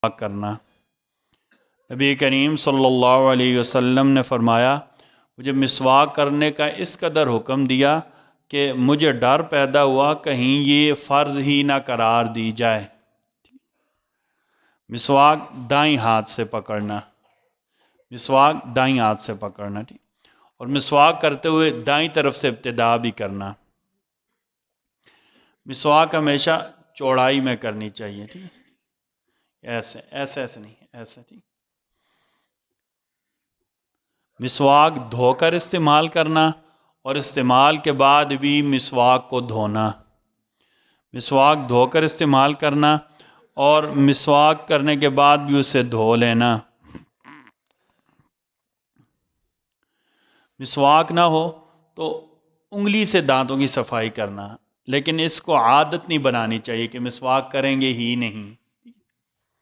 کرنا۔ نبی کریم صلی اللہ علیہ وسلم نے فرمایا مجھے مسواک کرنے کا اس قدر حکم دیا کہ مجھے ڈر پیدا ہوا کہیں یہ فرض ہی نہ قرار دی جائے۔ مسواک دائیں ہاتھ سے پکڑنا، مسواک دائیں ہاتھ سے پکڑنا، ٹھیک، اور مسواک کرتے ہوئے دائیں طرف سے ابتدا بھی کرنا۔ مسواک ہمیشہ چوڑائی میں کرنی چاہیے، ٹھیک، ایسے ایسے ایسے نہیں، ایسے، ٹھیک۔ مسواک دھو کر استعمال کرنا اور استعمال کے بعد بھی مسواک کو دھونا۔ مسواک دھو کر استعمال کرنا اور مسواک کرنے کے بعد بھی اسے دھو لینا۔ مسواک نہ ہو تو انگلی سے دانتوں کی صفائی کرنا، لیکن اس کو عادت نہیں بنانی چاہیے کہ مسواک کریں گے ہی نہیں۔